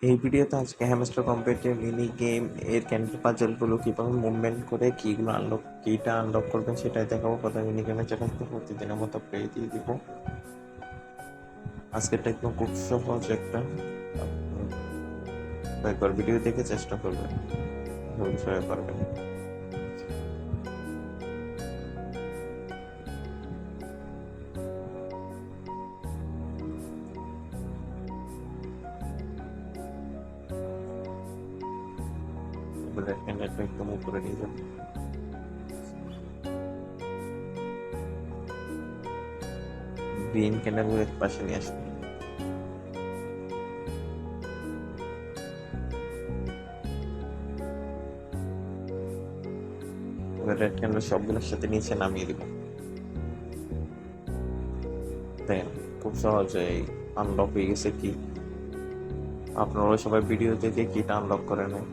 এই ভিডিওতে আজকে হ্যামস্টার কম্পিউটার মিনি গেম এর ক্যান্ডেল পাজলগুলো কিভাবে মুভমেন্ট করে কিগুলো কিটা আনলক করবেন সেটাই দেখাবো। প্রথমে মিনি গেমের জন্য প্রতিদিনের মতো প্লে দিয়ে দিব। আজকেরটা একদম খুব সহজ একটা, একবার ভিডিও দেখে চেষ্টা করবেন, ভবিষ্যতে পারবেন। রেড ক্যান্ডেলটা একদম উপরে নিয়ে যাবেন। গ্রিন ক্যান্ডেলের পাশে নিয়ে আসবেন। এবার রেড ক্যান্ডেল সবগুলোর সাথে নিচে নামিয়ে দিব। দেন খুব সহজেই আনলক হয়ে গেছে কি। আপনারা সবাই ভিডিও দেখে কিটা আনলক করে নেন।